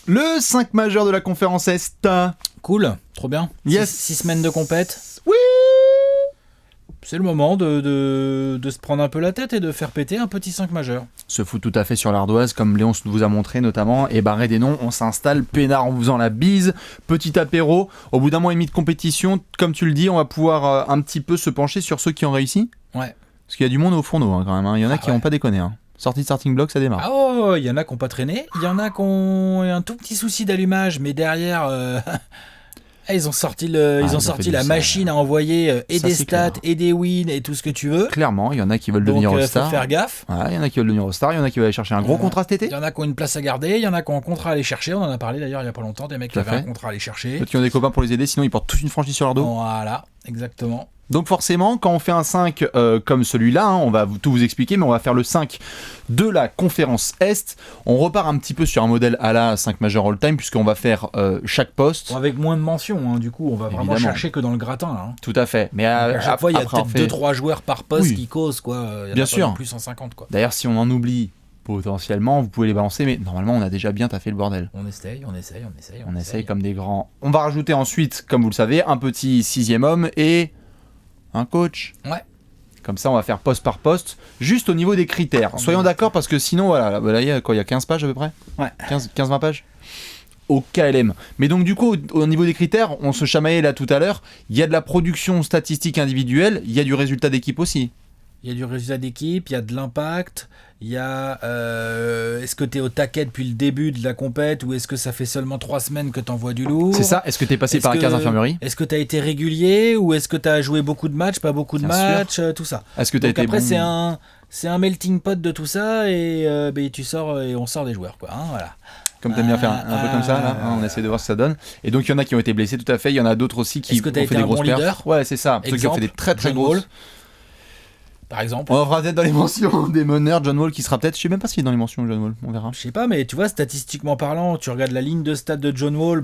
Le 5 majeur de la conférence Est. Cool, trop bien. Yes. 6 semaines de compète. Oui. C'est le moment de se prendre un peu la tête et de faire péter un petit 5 majeur. Se fout tout à fait sur l'ardoise, comme Léon vous a montré notamment, et barré des noms, on s'installe peinard en vous faisant la bise, petit apéro, au bout d'un mois et demi de compétition, comme tu le dis, on va pouvoir un petit peu se pencher sur ceux qui ont réussi. Ouais. Parce qu'il y a du monde au fourneau quand même, il y en a qui n'ont pas déconné. Sortie de starting block, ça démarre. Ah oh, il y en a qui n'ont pas traîné, il y en a qui ont un tout petit souci d'allumage, mais derrière... Ils ont sorti, la machine à envoyer et ça, des stats clair. Et des wins et tout ce que tu veux. Clairement, il y en a qui veulent devenir All-Star. Donc faut faire gaffe. Il y en a qui veulent devenir All-Star, il y en a qui veulent aller chercher un gros contrat cet été. Il y en a qui ont une place à garder, il y en a qui ont un contrat à aller chercher. On en a parlé d'ailleurs il n'y a pas longtemps, des mecs qui avaient un contrat à aller chercher. D'autres qui ont des copains pour les aider, sinon ils portent toute une franchise sur leur dos. Voilà, exactement. Donc forcément, quand on fait un 5 comme celui-là, on va tout vous expliquer, mais on va faire le 5 de la conférence Est. On repart un petit peu sur un modèle à la 5 majeur all-time, puisqu'on va faire chaque poste. Avec moins de mentions, du coup, on va vraiment chercher que dans le gratin. Là. Tout à fait. Mais à chaque fois, il y a peut-être 2-3 joueurs par poste qui causent, quoi. Il y en bien a sûr. Pas plus 150, quoi. D'ailleurs, si on en oublie potentiellement, vous pouvez les balancer, mais normalement, on a déjà bien taffé le bordel. On essaye. On essaye comme des grands. On va rajouter ensuite, comme vous le savez, un petit 6e homme et... un coach. Ouais. Comme ça, on va faire poste par poste, juste au niveau des critères. Soyons d'accord, parce que sinon, voilà, il y a 15 pages à peu près. Ouais. 15-20 pages au KLM. Mais donc, du coup, au niveau des critères, on se chamaillait là tout à l'heure. Il y a de la production statistique individuelle, il y a du résultat d'équipe aussi. Il y a du résultat d'équipe, il y a de l'impact, il y a... est-ce que tu es au taquet depuis le début de la compète ou est-ce que ça fait seulement 3 semaines que tu envoies du lourd ? C'est ça, est-ce que tu es passé par la case infirmerie ? Est-ce que tu as été régulier ou est-ce que tu as joué beaucoup de matchs, pas beaucoup de matchs, tout ça. Est-ce que tu as été après, bon... c'est un melting pot de tout ça et tu sors et on sort des joueurs, quoi. Voilà. Comme t'aimes bien faire un peu comme ça, là, on essaie de voir ce que ça donne. Et donc il y en a qui ont été blessés, tout à fait. Il y en a d'autres aussi qui ont fait des grosses perfs. Ouais, c'est ça. Ceux qui ont fait des très très grosses. Par exemple. On fera peut-être dans les mentions des meneurs, John Wall qui sera peut-être, je sais même pas s'il est dans les mentions John Wall, on verra. Je sais pas, mais tu vois, statistiquement parlant, tu regardes la ligne de stats de John Wall,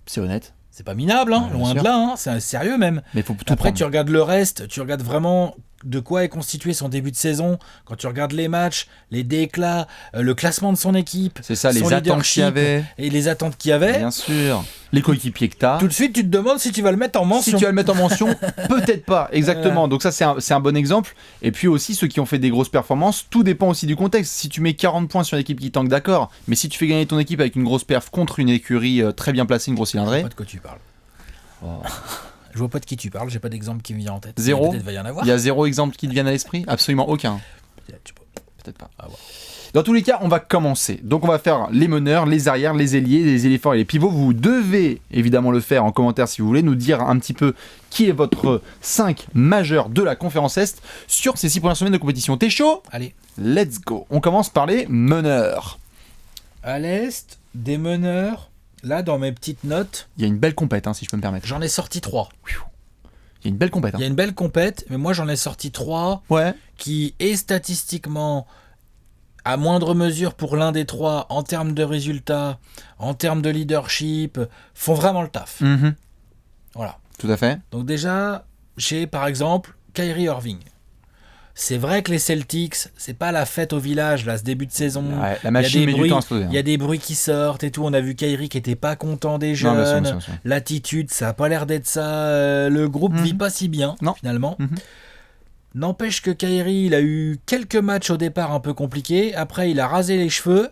c'est honnête. C'est pas minable, loin de là, c'est sérieux même. Mais faut tout après, prendre. tu regardes le reste, tu regardes vraiment de quoi est constitué son début de saison, quand tu regardes les matchs, les déclats, le classement de son équipe, c'est ça, les attentes qu'il y avait. Et les attentes qu'il y avait. Bien sûr. Les coéquipiers que t'as. Tout de suite, tu te demandes si tu vas le mettre en mention. Si tu vas le mettre en mention, peut-être pas, exactement. Donc ça, c'est un bon exemple. Et puis aussi, ceux qui ont fait des grosses performances, tout dépend aussi du contexte. Si tu mets 40 points sur une équipe qui tank, d'accord. Mais si tu fais gagner ton équipe avec une grosse perf contre une écurie très bien placée, une grosse cylindrée. Je sais pas de quoi tu parles. Je vois pas de qui tu parles, j'ai pas d'exemple qui me vient en tête. Zéro. Peut-être va y en avoir. Il y a zéro exemple qui te vienne à l'esprit ? Absolument aucun. Peut-être pas. Ah, ouais. Dans tous les cas, on va commencer. Donc on va faire les meneurs, les arrières, les ailiers, les éléphants et les pivots. Vous devez évidemment le faire en commentaire si vous voulez, nous dire un petit peu qui est votre 5 majeur de la conférence Est sur ces 6 premières semaines de compétition. T'es chaud ? Allez. Let's go. On commence par les meneurs. À l'Est, des meneurs, là dans mes petites notes... Il y a une belle compète, si je peux me permettre. J'en ai sorti 3. Il y a une belle compète. Il y a une belle compète, mais moi j'en ai sorti 3 qui est statistiquement... à moindre mesure pour l'un des 3, en termes de résultats, en termes de leadership, font vraiment le taf. Mm-hmm. Voilà. Tout à fait. Donc déjà, j'ai par exemple Kyrie Irving. C'est vrai que les Celtics, c'est pas la fête au village, là, ce début de saison. Ouais, la machine met du temps à se poser. Il y a des bruits qui sortent et tout. On a vu Kyrie qui était pas content des jeunes. Non, bien sûr. L'attitude, ça a pas l'air d'être ça. Le groupe vit pas si bien, finalement. Mm-hmm. N'empêche que Kyrie, il a eu quelques matchs au départ un peu compliqués. Après, il a rasé les cheveux.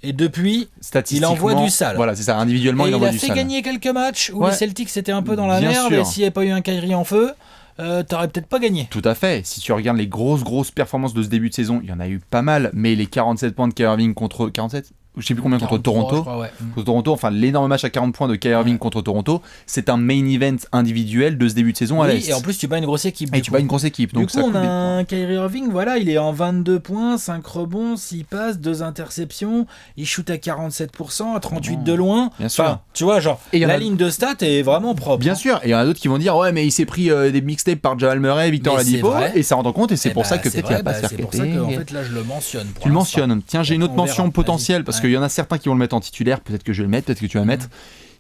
Et depuis, il envoie du sale. Voilà, c'est ça. Individuellement, il envoie du sale. Il a fait gagner quelques matchs où les Celtics étaient un peu dans la merde. Et s'il n'y avait pas eu un Kyrie en feu, t'aurais peut-être pas gagné. Tout à fait. Si tu regardes les grosses performances de ce début de saison, il y en a eu pas mal. Mais les 47 points de Kyrie Irving contre... 47 ? Je sais plus combien contre Toronto. Crois, ouais. Contre Toronto, enfin l'énorme match à 40 points de Kyrie Irving contre Toronto, c'est un main event individuel de ce début de saison à l'Est. Et en plus tu bats une grosse équipe. Et tu bats une grosse équipe. Donc du coup on a un Kyrie Irving, voilà, il est en 22 points, 5 rebonds, 6 passes, 2 interceptions, il shoot à 47%, à 38 de loin. Bien sûr. Enfin, tu vois, genre, la ligne de stats est vraiment propre. Bien sûr, et il y en a d'autres qui vont dire ouais mais il s'est pris des mixtapes par Jamal Murray, Victor Oladipo, et ça rend compte, et c'est pour ça que peut-être il va pas se faire péter. C'est pour ça que en fait là je le mentionne. Tu le mentionnes. Tiens, j'ai une autre mention potentielle, parce qu'il y en a certains qui vont le mettre en titulaire, peut-être que je vais le mettre, peut-être que tu vas le mettre.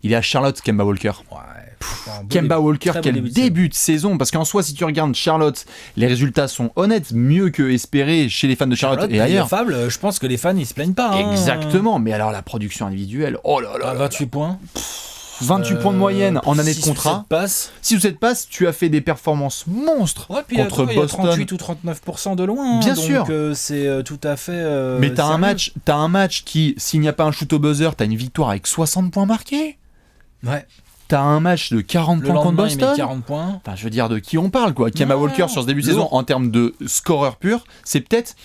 Il est à Charlotte, Kemba Walker. Kemba Walker, quel début de saison. Parce qu'en soi, si tu regardes Charlotte, les résultats sont honnêtes, mieux que espéré chez les fans de Charlotte et ailleurs. Affable, je pense que les fans ils se plaignent pas. Exactement, mais alors la production individuelle, oh là là. 28 points. 28 points de moyenne en année de contrat. 6 ou 7 passes, tu as fait des performances monstres contre Boston. Il y a 38 ou 39% de loin. Bien donc sûr. C'est tout à fait. Mais t'as un match qui, s'il n'y a pas un shoot au buzzer, t'as une victoire avec 60 points marqués. Ouais. T'as un match de 40 points contre Boston. Il met 40 points. Enfin, je veux dire, de qui on parle, quoi. Kemba Walker sur ce début de saison, en termes de scoreur pur, c'est peut-être.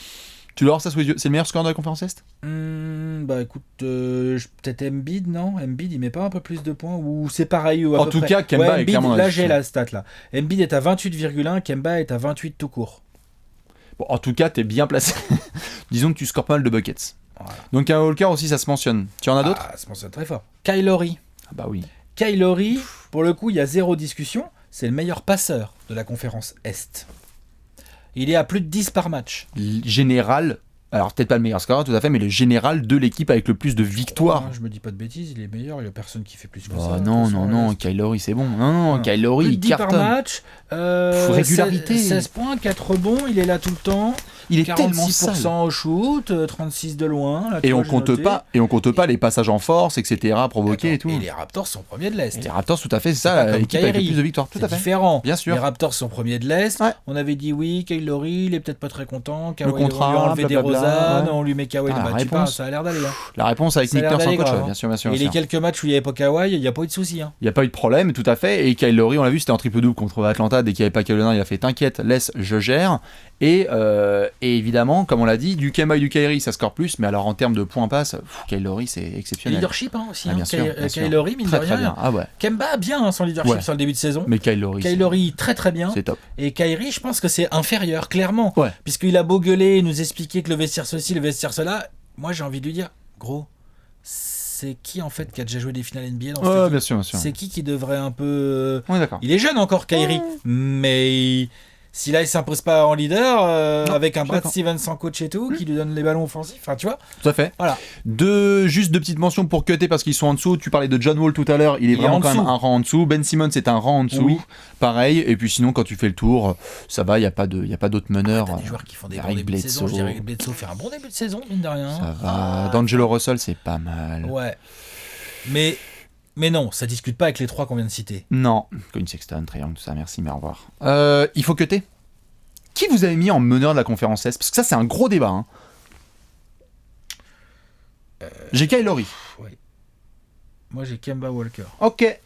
Tu dois avoir ça sous les yeux. C'est le meilleur scoreur de la conférence Est Bah écoute, peut-être Embiid, non? Embiid, il met pas un peu plus de points? Ou c'est pareil ou à En tout cas, Kemba est clairement... Là, j'ai la stat, là. Embiid est à 28,1, Kemba est à 28 tout court. Bon, en tout cas, t'es bien placé. Disons que tu scores pas mal de buckets. Voilà. Donc, Kemba Walker aussi, ça se mentionne. Tu en as d'autres? Ça se mentionne très fort. Kyle Lowry. Ah bah oui. Kyle Lowry, pour le coup, il y a zéro discussion. C'est le meilleur passeur de la conférence Est. Il est à plus de 10 par match. Général, alors peut-être pas le meilleur scoreur tout à fait, mais le général de l'équipe avec le plus de victoires. Je me dis pas de bêtises, il est meilleur, il n'y a personne qui fait plus que ça. Non, Kyle Lowry c'est bon. Non, Kyle Lowry il cartonne. Plus de 10 par match, régularité. 16 points, 4 rebonds, il est là tout le temps. Il est tellement sale. 46% au shoot, 36 de loin. Là, et on compte pas les passages en force, etc. provoqués et tout. Et les Raptors sont premiers de l'Est. Et les Raptors, tout à fait, c'est ça, l'équipe avec le plus de victoires. Tout à fait. Différent. Bien sûr. Les Raptors sont premiers de l'Est. Ouais. On avait dit oui, Kyle Lowry, il est peut-être pas très content. Le contrat, on lui a enlevé des Rosanne, on lui met Kawhi. Ça a l'air d'aller. La réponse avec Nick Nurse en coach, bien sûr. Et les quelques matchs où il n'y avait pas Kawhi, il n'y a pas eu de soucis. Il n'y a pas eu de problème, tout à fait. Et Kyle Lowry, on l'a vu, c'était en triple-double contre Atlanta. Dès qu'il n'y avait pas Kyle Lowry, il a fait t'inquiète, laisse, je gère. Et évidemment, comme on l'a dit, du Kemba et du Kyrie, ça score plus. Mais alors en termes de points passe, Kyle Lowry, c'est exceptionnel. Leadership aussi. Bien sûr. Kyle Lowry, mine de rien. Très bien. Ah ouais. Kemba bien son leadership sur le début de saison. Mais Kyle Lowry très très bien. C'est top. Et Kyrie, je pense que c'est inférieur, clairement. Ouais. Puisqu'il a beau gueuler et nous expliquer que le vestiaire ceci, le vestiaire cela. Moi, j'ai envie de lui dire, gros, c'est qui en fait qui a déjà joué des finales NBA dans cette équipe ? Bien sûr. C'est qui devrait un peu. Ouais, d'accord. Il est jeune encore, Kyrie, mais si là il s'impose pas en leader, avec un Brad Stevens sans coach et tout, qui lui donne les ballons offensifs, enfin tu vois. Tout à fait. Voilà. Juste deux petites mentions pour cutter parce qu'ils sont en dessous. Tu parlais de John Wall tout à l'heure, il est vraiment quand même un rang en dessous. Ben Simmons c'est un rang en dessous, oui. Pareil. Et puis sinon quand tu fais le tour, ça va, il y a pas d'autres meneurs. T'as des joueurs qui font des bons débuts de saison. Je dirais que Bledsoe fait un bon début de saison, mine de rien. Ça va. D'Angelo Russell c'est pas mal. Ouais. Mais non, ça discute pas avec les trois qu'on vient de citer. Non, Colin Sexton, Triangle, tout ça, merci, mais au revoir. Il faut cutter. Qui vous avez mis en meneur de la conférence Est ? Parce que ça, c'est un gros débat. Hein. J'ai Kyle Lowry. Oui. Moi, j'ai Kemba Walker. Ok.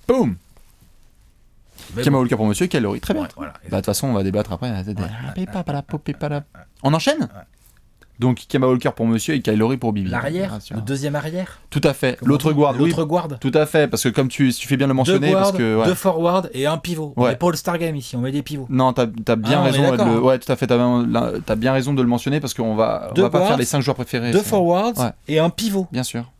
Boum. Kemba Walker pour monsieur, Kyle Lowry. Très bien. Voilà, de toute façon, on va débattre après. On enchaîne ? Donc Kemba Walker pour monsieur et Kyle Lowry pour Bibi. L'arrière, le deuxième arrière. Tout à fait. L'autre guard. Tout à fait, parce que comme tu fais bien de le mentionner, parce que deux forwards et un pivot. On n'est pas All-Star Game ici, on met des pivots. Non, t'as bien raison. Tout à fait. T'as bien raison de le mentionner parce qu'on va pas faire les 5 joueurs préférés. Deux forwards et un pivot. Bien sûr.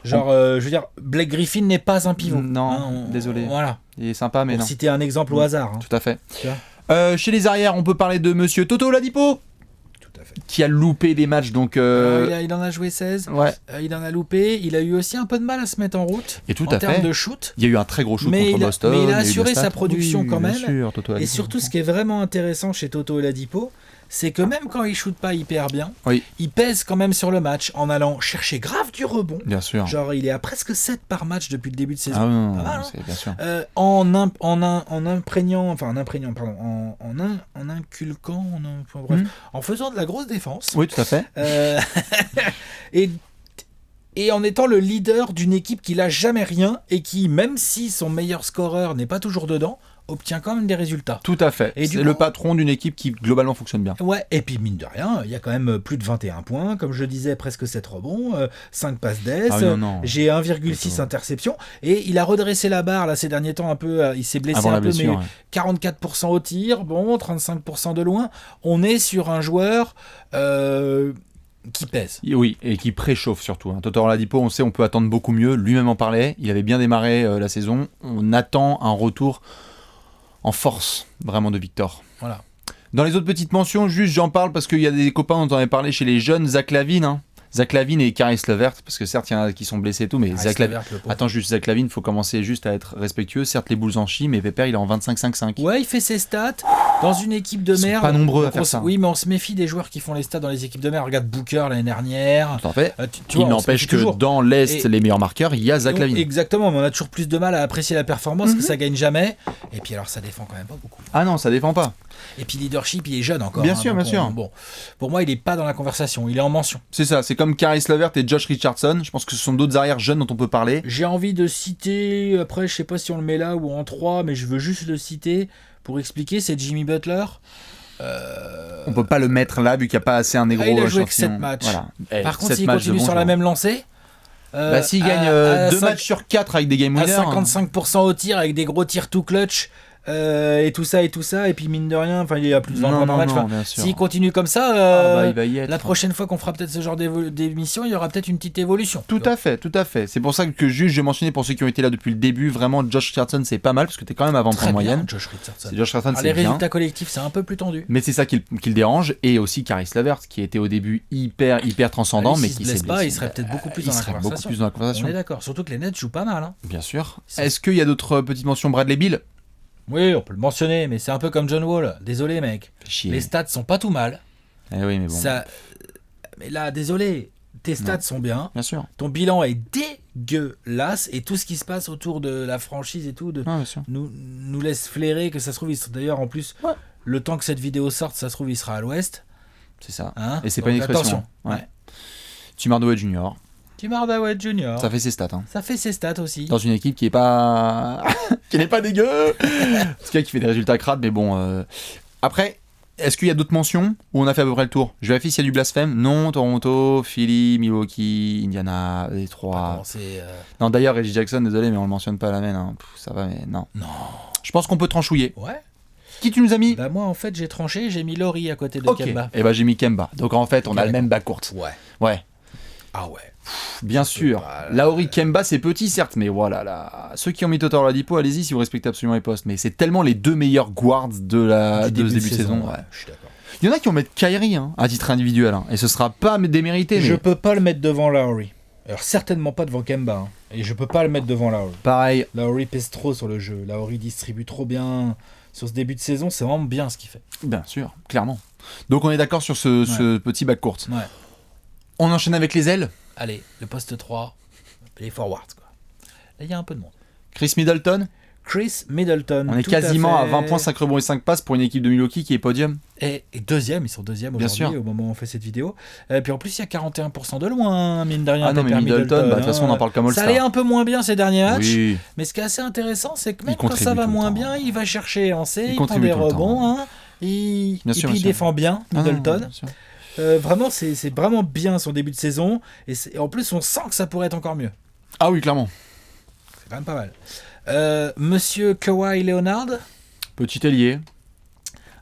Genre, je veux dire, Blake Griffin n'est pas un pivot. Non, désolé. Voilà. Il est sympa, mais non. Pour citer un exemple au hasard. Tout à fait. Chez les arrières, on peut parler de monsieur Toto Oladipo. Qui a loupé des matchs donc il en a joué 16 il en a loupé, il a eu aussi un peu de mal à se mettre en route et en termes de shoot. Il y a eu un très gros shoot contre Boston, mais il a assuré sa production quand même. Sûr, et surtout ce qui est vraiment intéressant chez Toto Oladipo, c'est que même quand il shoot pas hyper bien, il pèse quand même sur le match en allant chercher grave du rebond. Bien sûr. Genre il est à presque 7 par match depuis le début de saison. Ah non, pas mal, c'est bien sûr. En faisant de la grosse défense. Oui, tout à fait. Et en étant le leader d'une équipe qui n'a jamais rien et qui, même si son meilleur scoreur n'est pas toujours dedans, obtient quand même des résultats. Tout à fait. C'est le patron d'une équipe qui globalement fonctionne bien. Ouais, et puis mine de rien, il y a quand même plus de 21 points, comme je disais, presque 7 rebonds, 5 passes d'ess, j'ai 1,6 interceptions, et il a redressé la barre là ces derniers temps un peu, il s'est blessé un peu, mais 44% au tir, 35% de loin. On est sur un joueur qui pèse. Oui, et qui préchauffe surtout. Toto Oladipo, on sait, on peut attendre beaucoup mieux. Lui-même en parlait, il avait bien démarré la saison. On attend un retour en force, vraiment, de Victor. Voilà. Dans les autres petites mentions, juste j'en parle parce qu'il y a des copains dont on avait parlé chez les jeunes, Zach LaVine. Zach LaVine et Caris LeVert, parce que certes il y en a qui sont blessés et tout, mais Zach LaVine, attends juste, Zach LaVine, faut commencer juste à être respectueux. Certes les Bulls en chient, mais Pépère il est en 25-5-5. Ouais, il fait ses stats dans une équipe de merde. Pas nombreux à faire ça. Oui, mais on se méfie des joueurs qui font les stats dans les équipes de merde. Regarde Booker l'année dernière. En fait, il n'empêche que dans l'Est, les meilleurs marqueurs, il y a Zach LaVine. Exactement, mais on a toujours plus de mal à apprécier la performance, que ça gagne jamais. Et puis alors ça défend quand même pas beaucoup. Ah non, ça défend pas. Et puis leadership, il est jeune encore. Bien sûr, bien sûr. Bon, pour moi, il est pas dans la conversation, il est en mention. C'est ça, c'est comme Caris LeVert et Josh Richardson. Je pense que ce sont d'autres arrières jeunes dont on peut parler. J'ai envie de citer, après je sais pas si on le met là ou en 3, mais je veux juste le citer pour expliquer, c'est Jimmy Butler. On peut pas le mettre là vu qu'il n'y a pas assez un négro. Il a joué que 7 matchs. Voilà. Par contre, s'il continue sur la même lancée, s'il gagne 2 matchs sur 4 avec des game winners, à 55% au tir avec des gros tirs tout clutch, et tout ça, et puis mine de rien, il y a plus de 20 points par match. S'il continue comme ça, il va y être. La prochaine fois qu'on fera peut-être ce genre d'émission, il y aura peut-être une petite évolution. Tout à fait. C'est pour ça que juste j'ai mentionné pour ceux qui ont été là depuis le début, vraiment Josh Richardson c'est pas mal parce que t'es quand même avant point moyenne. Josh Richardson. Les résultats collectifs c'est un peu plus tendu. Mais c'est ça qui le dérange, et aussi Caris LeVert qui était au début hyper transcendant, mais qui s'est blessé. Il serait peut-être beaucoup plus dans la conversation. On est d'accord, surtout que les Nets jouent pas mal. Hein. Bien sûr. Est-ce qu'il y a d'autres petites mentions? Bradley Beal? Oui, on peut le mentionner, mais c'est un peu comme John Wall. Désolé, mec. Les stats sont pas tout mal. Eh oui, mais bon. Mais là, désolé, tes stats sont bien. Bien sûr. Ton bilan est dégueulasse et tout ce qui se passe autour de la franchise et tout nous laisse flairer que ça se trouve, d'ailleurs, en plus, le temps que cette vidéo sorte, ça se trouve, il sera à l'ouest. C'est ça. Hein, et c'est pas une expression. Attention. Tim Hardaway Jr. Tim Hardaway Jr. Ça fait ses stats. Hein. Ça fait ses stats aussi. Dans une équipe qui est pas qui n'est pas dégueu. En tout cas, qui fait des résultats crades, mais bon. Après, est-ce qu'il y a d'autres mentions où on a fait à peu près le tour? Je vérifie s'il y a du blasphème. Non, Toronto, Philly, Milwaukee, Indiana, Détroit. Non, d'ailleurs, Reggie Jackson, désolé, mais on le mentionne pas à la main. Hein. Ça va, mais non. Je pense qu'on peut tranchouiller. Ouais. Qui tu nous as mis? Moi, en fait, j'ai tranché, j'ai mis Laurie à côté de Kemba. Et j'ai mis Kemba. Donc en fait, on a le même backcourt. Ouais. Ah ouais. Bien sûr. Lauri Kemba, c'est petit, certes, mais voilà. Là. Ceux qui ont mis Toto Oladipo, allez-y si vous respectez absolument les postes. Mais c'est tellement les deux meilleurs guards de ce début de saison. Ouais. Je suis d'accord. Il y en a qui vont mettre Kyrie à titre individuel. Et ce sera pas démérité. Je peux pas le mettre devant Lauri. Alors certainement pas devant Kemba. Et je peux pas le mettre devant Lauri. Pareil. Lauri pèse trop sur le jeu. Lauri distribue trop bien. Sur ce début de saison, c'est vraiment bien ce qu'il fait. Bien sûr, clairement. Donc on est d'accord sur ce petit backcourt. Ouais. On enchaîne avec les ailes. Allez, le poste 3, les forwards. Quoi. Là, il y a un peu de monde. Chris Middleton. On est quasiment à 20 points, 5 rebonds et 5 passes pour une équipe de Milwaukee qui est podium. Et deuxième, ils sont deuxième aujourd'hui au moment où on fait cette vidéo. Et puis en plus, il y a 41% de loin, mine de rien. Ah non, mais Middleton, de toute façon, on en parle comme All-Star. Ça allait un peu moins bien ces derniers matchs. Oui. Mais ce qui est assez intéressant, c'est que même quand ça va moins bien, il va chercher il prend des rebonds. Et puis il défend bien, Middleton. Vraiment, c'est vraiment bien son début de saison. Et en plus, on sent que ça pourrait être encore mieux. Ah oui, clairement. C'est quand même pas mal. Monsieur Kawhi Leonard, petit ailier,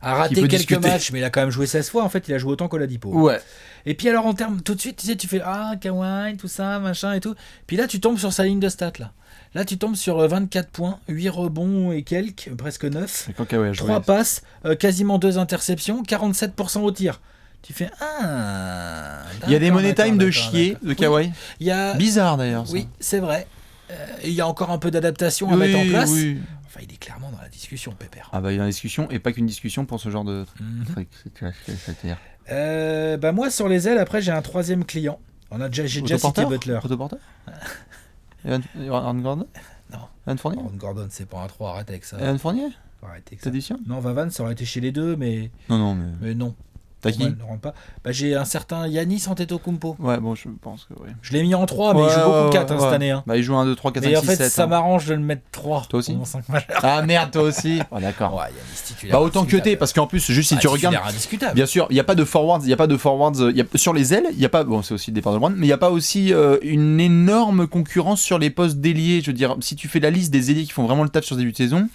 a raté quelques matchs, mais il a quand même joué 16 fois. En fait, il a joué autant qu'Oladipo. Ouais. Et puis alors, en termes, tout de suite, tu fais Kawhi, tout ça, machin et tout. Puis là, tu tombes sur sa ligne de stats là. Là, tu tombes sur 24 points, 8 rebonds et quelques, presque 9. 3 passes, quasiment 2 interceptions, 47% au tir. Tu fais il y a des money time de chier de Kawhi. Bizarre d'ailleurs. Ça. Oui, c'est vrai. Il y a encore un peu d'adaptation à mettre en place. Oui. Enfin, il est clairement dans la discussion, Pépère. Ah bah il est dans la discussion et pas qu'une discussion pour ce genre de truc. Moi sur les ailes, après j'ai un troisième client. J'ai déjà cité Butler. Autoporteur. Evan Gordon. Non. Evan Fournier. Evan Gordon, c'est pas un 3, arrête avec ça. Evan Fournier. Arrête avec ça. T'es sûr? Non, Vavan, ça aurait été chez les deux, mais. Non. Mais non. T'as qui? Pas. J'ai un certain Giannis Antetokounmpo. Ouais, bon, je pense que oui. Je l'ai mis en 3, mais il joue beaucoup 4 cette année. Hein. Il joue 1, 2, 3, 4, 5, 6, 7. Et en fait, ça m'arrange de le mettre 3. Toi aussi? Ah merde, toi aussi. Oh, d'accord. Ouais, Giannis titulaire. Autant que t'es, parce qu'en plus, juste si tu regardes. Indiscutable. Bien sûr, il n'y a pas de forwards. Sur les ailes, il n'y a pas. Bon, c'est aussi le départ de Brown, mais il n'y a pas aussi une énorme concurrence sur les postes d'ailier. Je veux dire, si tu fais la liste des ailiers qui font vraiment le taf sur ce début de saison.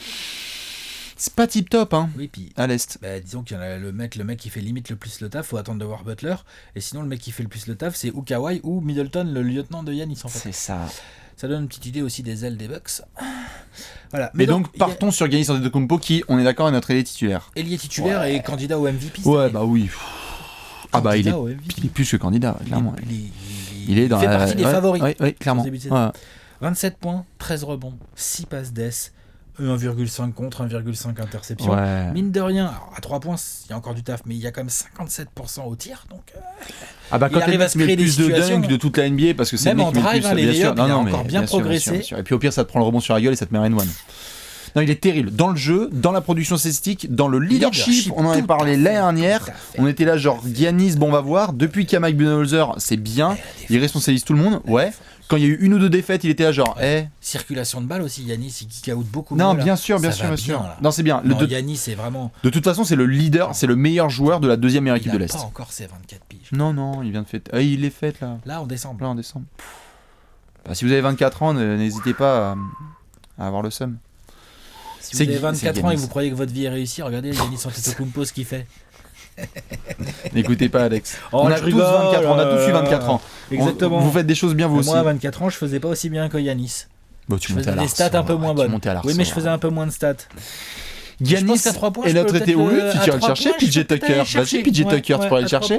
C'est pas tip top oui, puis, à l'Est. Disons qu'il y en a le mec qui fait limite le plus le taf, faut attendre de voir Butler. Et sinon, le mec qui fait le plus le taf, c'est ou Kawhi ou Middleton, le lieutenant de Giannis en fait. C'est ça. Ça donne une petite idée aussi des ailes des Bucks. Voilà. Mais donc partons sur Giannis Antetokounmpo qui, on est d'accord, est notre ailier titulaire. Ailier titulaire et candidat au MVP. Ouais, bah oui. Il est plus que candidat, clairement. Il il est dans fait partie des favoris. Oui, clairement. 27 points, 13 rebonds, 6 passes d'ess, 1,5 contre, 1,5 interception. Mine de rien, alors à 3 points, il y a encore du taf, mais il y a quand même 57% au tir. Donc, quand il arrive à se créer des situations. Plus de toute la NBA, parce que c'est même en drive, les layups, il a encore bien progressé. Bien sûr. Et puis au pire, ça te prend le rebond sur la gueule et ça te met un N1. Non, il est terrible. Dans le jeu, dans la production statistique, dans le leadership, on en avait parlé l'année dernière. On était là, genre, Giannis, bon, on va voir. Depuis qu'il y a Mike Budenholzer, c'est bien. Il responsabilise tout le monde. Ouais. Quand il y a eu 1 ou 2 défaites, il était là, genre, circulation de balles aussi. Giannis, il kick out beaucoup. Non, bien sûr. Non, c'est bien. Giannis, c'est vraiment. De toute façon, c'est le leader, c'est le meilleur joueur de la deuxième meilleure équipe de l'Est. Il n'a pas encore ses 24 piges. Non, il vient de fêter. Il est fait là. Là, en décembre. Bah, si vous avez 24 ans, n'hésitez pas à avoir le seum. Si vous avez 24 ans et que vous croyez que votre vie est réussie, regardez Giannis Antetokounmpo ce qu'il fait. N'écoutez pas Alex. On a tous 24 ans, on a tous eu 24 ans. Exactement. Vous faites des choses bien vous aussi. Moi à 24 ans, je faisais pas aussi bien que Giannis. Bon, je faisais des stats un peu moins bonnes. Oui, mais je faisais un peu moins de stats. Giannis et notre été où tu iras le chercher, PJ Tucker. Vas-y, PJ Tucker, tu pourrais le chercher.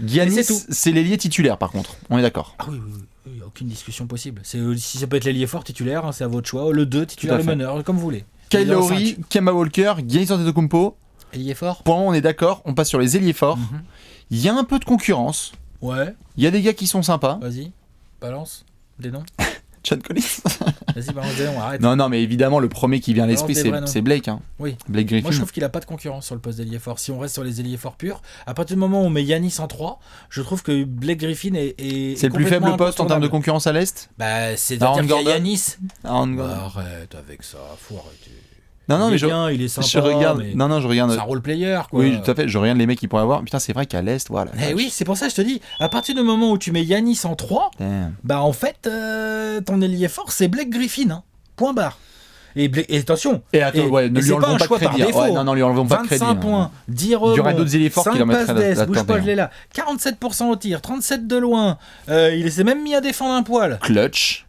Giannis, c'est l'ailier titulaire par contre. On est d'accord. Ah oui. Il n'y a aucune discussion possible. Si ça peut être l'ailier fort titulaire, c'est à votre choix. Le 2 titulaire, le meneur, comme vous voulez. Kyle Lowry, Kemba Walker, Giannis Antetokounmpo. Ailier fort. Pour le moment, on est d'accord. On passe sur les ailiers forts. Il y a un peu de concurrence. Ouais. Il y a des gars qui sont sympas. Vas-y, balance des noms. Chad Collins. Vas-y, balance des noms, arrête. Non, mais évidemment, le premier qui vient à l'esprit, c'est Blake. Hein. Oui. Blake Griffin. Moi, je trouve qu'il n'a pas de concurrence sur le poste d'ailier fort. Si on reste sur les ailiers forts purs, à partir du moment où on met Giannis en 3, je trouve que Blake Griffin est c'est le plus faible poste en termes de concurrence à l'Est. Bah, c'est-à-dire qu'il y a Giannis. Arrête avec ça, faut arrêter. Non, mais il est sympa. Je regarde. Non, je regarde. C'est un role player, quoi. Oui, tout à fait. Je regarde les mecs qui pourraient avoir. Putain, c'est vrai qu'à l'Est, voilà. Oui, c'est pour ça que je te dis. À partir du moment où tu mets Giannis en 3, bah en fait, ton ailier fort, c'est Blake Griffin. Hein. Point barre. Et attention. Ne lui enlevons pas de crédit. Non, lui enlevons pas de crédit. 25 points, 10 rebonds. Il y aurait d'autres ailiers forts qui leur mettraient la bouge pas, je l'ai là. 47% au tir, 37 de loin. Il s'est même mis à défendre un poil. Clutch.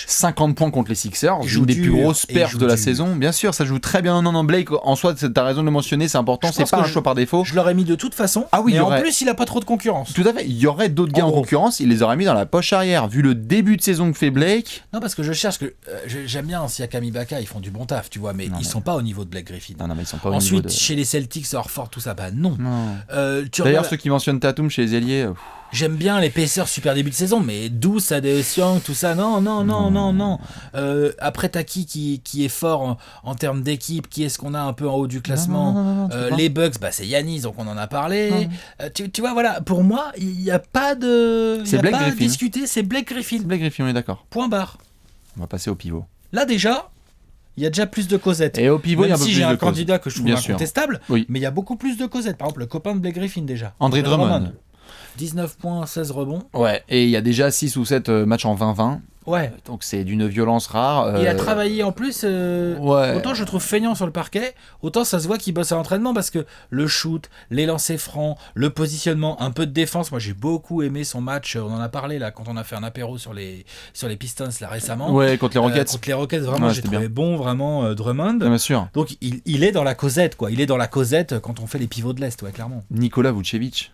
50 points contre les Sixers, une des plus grosses perfs de la saison. Bien sûr, ça joue très bien. Non, Blake, en soi, t'as raison de le mentionner, c'est important, c'est pas un choix par défaut. Je l'aurais mis de toute façon, mais en plus, il a pas trop de concurrence. Tout à fait, il y aurait d'autres gars en concurrence, il les aurait mis dans la poche arrière. Vu le début de saison que fait Blake. Non, parce que je cherche que. J'aime bien Siakam Ibaka, ils font du bon taf, tu vois, mais ils sont pas au niveau de Blake Griffin. Non, mais ils sont pas au niveau niveau de... Ensuite, chez les Celtics, Orford, tout ça, bah non. D'ailleurs, ceux qui mentionnent Tatum chez les ailiers. J'aime bien l'épaisseur super début de saison, mais Douce, Adeosun, tout ça, non. Après, t'as qui est fort en termes d'équipe, qui est-ce qu'on a un peu en haut du classement. Les Bucks, bah, c'est Giannis, donc on en a parlé. Tu vois, voilà, pour moi, il n'y a pas de... C'est Blake Griffin. À discuter, c'est Blake Griffin. Blake Griffin, on est d'accord. Point barre. On va passer au pivot. Là, déjà... Il y a déjà plus de Cosette. Et au pivot, il y a un peu plus de j'ai un candidat que je trouve bien incontestable, mais il y a beaucoup plus de Cosette. Par exemple, le copain de Blake Griffin déjà. André Drummond. 19 points, 16 rebonds. Ouais, et il y a déjà 6 ou 7 matchs en 20-20. Ouais. Donc c'est d'une violence rare. Il a travaillé en plus. Autant je trouve feignant sur le parquet, autant ça se voit qu'il bosse à l'entraînement parce que le shoot, les lancers francs, le positionnement, un peu de défense. Moi j'ai beaucoup aimé son match. On en a parlé là quand on a fait un apéro sur les Pistons là récemment. Ouais, contre les Rockets. Contre les Rockets, vraiment, j'ai trouvé bon, vraiment Drummond. Bien sûr. Donc il est dans la Cosette, quoi. Il est dans la Cosette quand on fait les pivots de l'Est, ouais, clairement. Nikola Vucevic.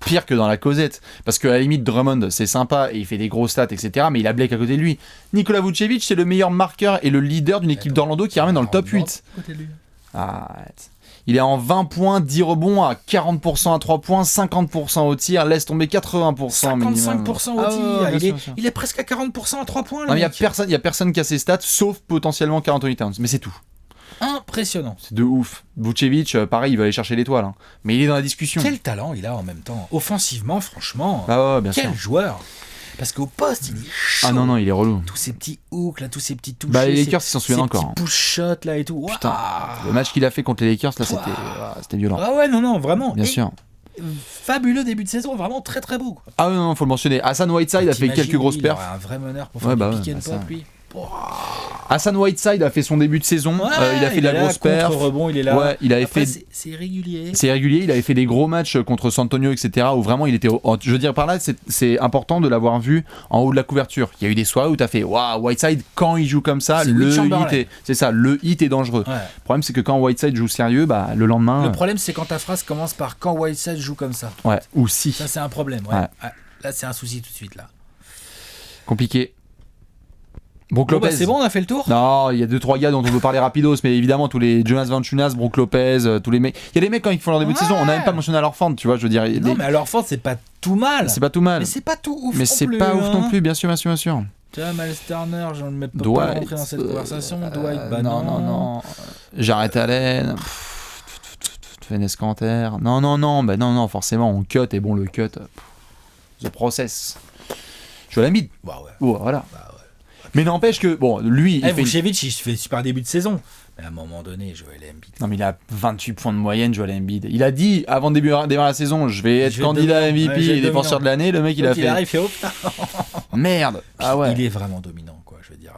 Pire que dans la Cosette, parce qu'à la limite Drummond c'est sympa et il fait des gros stats etc, mais il a Blake à côté de lui. Nikola Vucevic c'est le meilleur marqueur et le leader d'une équipe d'Orlando qui ramène dans le top 8. Arrête. Il est en 20 points, 10 rebonds à 40% à 3 points, 50% au tir, laisse tomber 80% 55% au tir, il est presque à 40% à 3 points. Il y a personne qui a ces stats sauf potentiellement Karl Anthony Towns, mais c'est tout. Impressionnant. C'est de ouf. Vucevic, pareil, il va aller chercher l'étoile. Hein. Mais il est dans la discussion. Quel talent il a en même temps. Offensivement, franchement. Bien quel sûr. joueur. Parce qu'au poste, il est chaud. Ah non, il est relou. Tous ces petits hooks, là, tous ces petits touchés. Les Lakers, ils s'en souviennent encore. Ces petits push-shots, là, et tout. Putain, le match qu'il a fait contre les Lakers, là, c'était violent. Ah ouais, non, vraiment. Bien sûr. Fabuleux début de saison, vraiment très très beau. Quoi. Ah non, faut le mentionner. Hassan Whiteside a fait quelques grosses perfs. Il un vrai meneur pour faire du pick and pop, lui. Hassan Whiteside a fait son début de saison, il a fait de la grosse perf. Rebond, il est là. Ouais, il avait Après, fait. C'est régulier. C'est régulier. Il avait fait des gros matchs contre San Antonio, etc. Où vraiment il était. Je veux dire par là, c'est important de l'avoir vu en haut de la couverture. Il y a eu des soirées où t'as fait waouh, Whiteside quand il joue comme ça, le hit est dangereux. Ouais. Le problème c'est que quand Whiteside joue sérieux, bah le lendemain. Le problème c'est quand ta phrase commence par quand Whiteside joue comme ça. Ouais. Ou si. Ça c'est un problème. Ouais. Là, c'est un souci tout de suite, là. Compliqué. Brook Lopez. C'est bon, on a fait le tour. Non, il y a 2-3 gars dont on veut parler rapidos, mais évidemment tous les Jonas Valanciunas, Brook Lopez, tous les mecs. Il y a des mecs quand ils font leur début de saison, on n'a même pas mentionné Al Horford, tu vois, je veux dire. Non, mais Al Horford, c'est pas tout mal. C'est pas tout mal. Mais c'est pas tout ouf. Mais c'est pas ouf non plus, bien sûr. Tu vois, Miles Turner, je ne me peux Dwight, pas rentrer dans cette conversation. Dwight, non. Jarrett Allen. Enes Kanter. Non, forcément, on cut, et bon, le cut. The process. Joel Embiid. Bah ouais. Voilà. Bah ouais. Mais n'empêche que, bon, lui. Vucevic, il fait super début de saison. Mais à un moment donné, Joel Embiid. Non, mais il a 28 points de moyenne, Joel Embiid. Il a dit, avant de démarrer la saison, je vais être candidat à MVP et défenseur de l'année. Le mec, il a fait. Il arrive, il fait Merde. Ah ouais. Il est vraiment dominant, quoi. Je veux dire.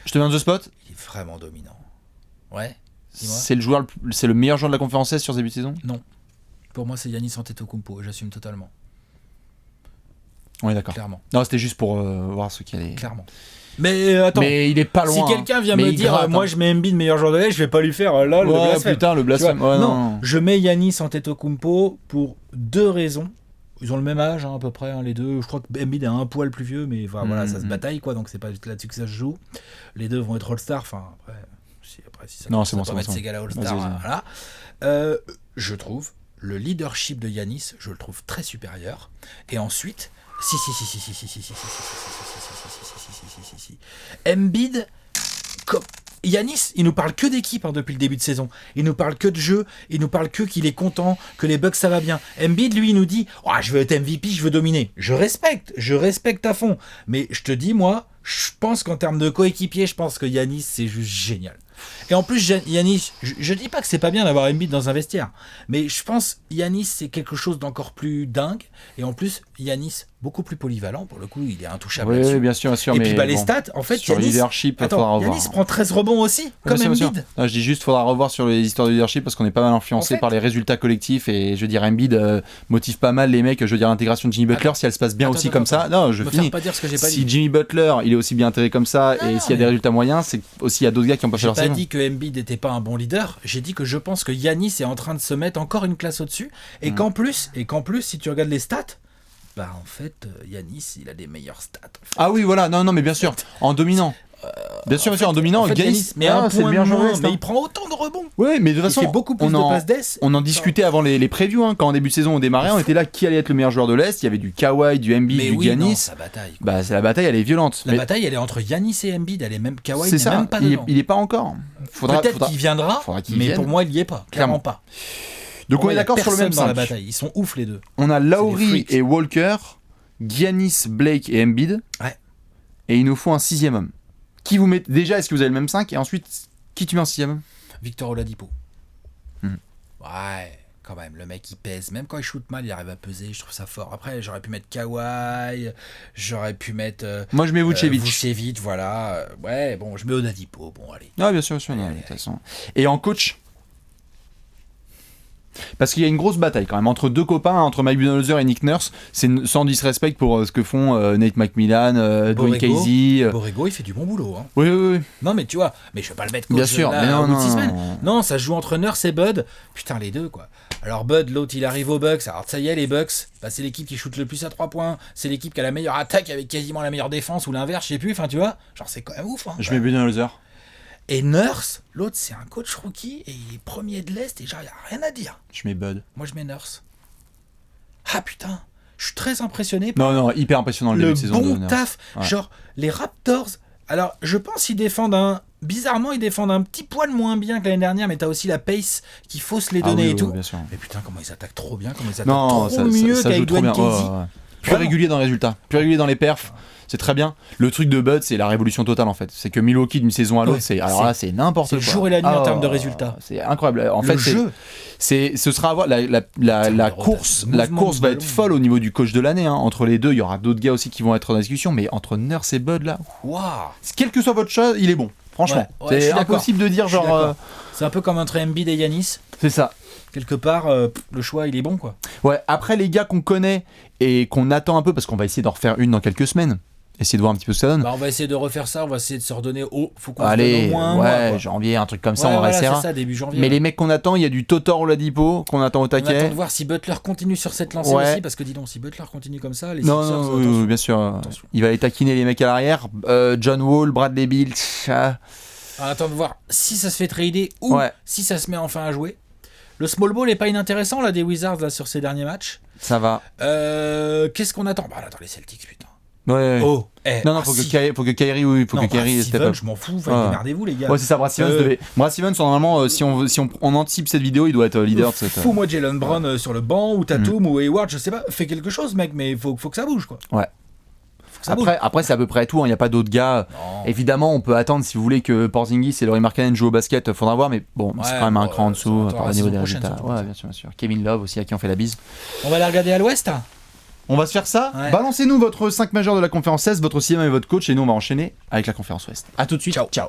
Je te mets dans the spot. Il est vraiment dominant. Ouais. C'est le meilleur joueur de la conférence Est sur ce début de saison ? Non. Pour moi, c'est Giannis Antetokounmpo, et j'assume totalement. Oui, d'accord. Clairement. Non, c'était juste pour voir ce qu'il allait. Clairement. Mais attends. Mais il est pas loin. Si quelqu'un vient me dire, moi je mets Embiid meilleur joueur de l'année, je vais pas lui faire là le blasphème. Putain, le blasphème. Non, je mets Giannis Antetokounmpo pour 2 raisons. Ils ont le même âge, à peu près, les deux. Je crois que Embiid est un poil plus vieux, mais voilà, ça se bataille, quoi. Donc c'est pas là-dessus que ça se joue. Les deux vont être All-Star. Enfin, après, si ça non, c'est bon, ça va être Ségal à All-Star. Voilà. Je trouve le leadership de Giannis, je le trouve très supérieur. Et ensuite, si. Embiid, Giannis, il nous parle que d'équipe depuis le début de saison. Il nous parle que de jeu, il nous parle que qu'il est content, que les Bucks ça va bien. Embiid, lui, il nous dit je veux être MVP, je veux dominer. Je respecte à fond. Mais je te dis, moi, je pense qu'en termes de coéquipier, je pense que Giannis, c'est juste génial. Et en plus, Giannis, je dis pas que c'est pas bien d'avoir Embiid dans un vestiaire, mais je pense Giannis, c'est quelque chose d'encore plus dingue. Et en plus, Giannis, beaucoup plus polyvalent. Pour le coup, il est intouchable là-dessus. Oui, bien sûr. Et puis les stats, en fait, sur Giannis, leadership, Giannis prend 13 rebonds aussi, comme Embiid. Non, je dis juste, faudra revoir sur les histoires de leadership parce qu'on est pas mal influencé par les résultats collectifs. Et je veux dire, Embiid motive pas mal les mecs. Je veux dire, l'intégration de Jimmy Butler, si elle se passe bien aussi comme ça. Non, je finis. Pas dire ce que j'ai pas dit. Si Jimmy Butler, il est aussi bien intégré comme ça, et s'il y a des résultats moyens, c'est aussi il y a d'autres gars qui ont pas fait leur saison. J'ai pas dit que Embiid n'était pas un bon leader. J'ai dit que je pense que Giannis est en train de se mettre encore une classe au-dessus, et qu'en plus, si tu regardes les stats, en fait, Giannis, il a des meilleures stats. En fait. Ah oui, voilà, non, mais bien sûr, en dominant. Bien sûr, en dominant, Giannis, mais un point de moins, mais il prend autant de rebonds. Oui, mais de toute façon, il fait beaucoup plus de passes d'ess. On en discutait avant les previews, quand en début de saison on démarrait, on était là, qui allait être le meilleur joueur de l'Est. Il y avait du Kawhi, du Embiid, du Giannis. Non, sa bataille. La bataille, elle est violente. La bataille, elle est entre Giannis et Embiid. Elle est même Kawhi, c'est ça, même pas dedans. Il est pas encore. Peut-être qu'il viendra, mais pour moi, il y est pas. Clairement pas. Donc on est d'accord sur le même 5. Dans la bataille, ils sont ouf les deux. On a Lowry et Walker, Giannis, Blake et Embiid. Ouais. Et il nous faut un 6e homme. Qui vous met déjà, est-ce que vous avez le même 5 et ensuite qui tu mets en 6e homme? Victor Oladipo. Ouais, quand même, le mec il pèse, même quand il shoot mal, il arrive à peser, je trouve ça fort. Après, j'aurais pu mettre Kawhi, j'aurais pu mettre moi je mets Vucevic. Vucevic, voilà. Ouais, bon, je mets Oladipo, bon allez. Ah bien sûr, non, de toute façon. Et en coach, parce qu'il y a une grosse bataille quand même entre deux copains, entre Mike Budenholzer et Nick Nurse. C'est sans disrespect pour ce que font Nate McMillan, Dwayne Casey. Borrego, il fait du bon boulot. Hein. Oui. Non, mais tu vois, mais je vais pas le mettre coach bien sûr, là, mais non. Non, ça joue entre Nurse et Bud. Putain, les deux quoi. Alors Bud, l'autre, il arrive aux Bucks. Alors ça y est, les Bucks, c'est l'équipe qui shoot le plus à 3 points. C'est l'équipe qui a la meilleure attaque avec quasiment la meilleure défense ou l'inverse, je sais plus. Enfin, tu vois, genre c'est quand même ouf. Hein, je mets Budenholzer. Et Nurse, l'autre, c'est un coach rookie et il est premier de l'Est et genre, il n'y a rien à dire. Je mets Bud. Moi, je mets Nurse. Ah putain, je suis très impressionné. Non, hyper impressionnant le début de saison. Le bon taf. Ouais. Genre, les Raptors, alors je pense qu'ils défendent bizarrement, ils défendent un petit poil moins bien que l'année dernière, mais t'as aussi la pace qu'il faut se les donner et tout. Bien sûr. Mais putain, comment ils attaquent trop bien, comment ils attaquent trop mieux qu'avec Dwayne Casey. Plus régulier dans les résultats, plus régulier dans les perfs. C'est très bien. Le truc de Bud, c'est la révolution totale en fait. C'est que Milwaukee d'une saison à l'autre, là, c'est n'importe quoi. C'est le jour et la nuit en termes de résultats. C'est incroyable. En fait, ce sera la course va être folle au niveau du coach de l'année. Hein. Entre les deux, il y aura d'autres gars aussi qui vont être en discussion, mais entre Nurse et Bud là, quel que soit votre choix, il est bon. Franchement, c'est impossible de dire genre. C'est un peu comme entre Embiid et Giannis. C'est ça. Quelque part, le choix, il est bon, quoi. Ouais, après, les gars qu'on connaît et qu'on attend un peu, parce qu'on va essayer d'en refaire une dans quelques semaines, essayer de voir un petit peu ce que ça donne. On va essayer de refaire ça, on va essayer de se redonner faut qu'on se donne au moins ouais, janvier, un truc comme ça, on va essayer. C'est ça, début janvier. Mais les mecs qu'on attend, il y a du Totor Oladipo qu'on attend au taquet. On attend de voir si Butler continue sur cette lancée aussi, parce que dis donc, si Butler continue comme ça, les Sixers... Non, bien sûr. Attention. Il va aller taquiner les mecs à l'arrière. John Wall, Bradley Beal... On attend de voir si ça se fait trader ou si ça se met enfin à jouer. Le small ball est pas inintéressant là des Wizards là, sur ces derniers matchs. Ça va. Qu'est-ce qu'on attend ? Attends, les Celtics, putain. Ouais. Oh, non, faut que Kyrie, step up. Je m'en fous, démerdez-vous les gars. Ouais, c'est ça, Brad Stevens. Brad Stevens, normalement, si on anticipe cette vidéo, il doit être leader de cette. Fous-moi Jalen Brown sur le banc, ou Tatum, ou Hayward, je sais pas. Fais quelque chose, mec, mais faut que ça bouge, quoi. Ouais. Après, c'est à peu près tout, il n'y a pas d'autres gars. Non. Évidemment, on peut attendre si vous voulez que Porzingis et Lauri Markkanen jouent au basket, faudra voir, mais bon, c'est quand même un cran en dessous par le niveau des résultats. Ouais, bien sûr. Kevin Love aussi, à qui on fait la bise. On va aller regarder à l'ouest. On va se faire ça. Balancez-nous votre 5 majeurs de la conférence Est, votre 6e et votre coach, et nous on va enchaîner avec la conférence Ouest. A tout de suite. Ciao.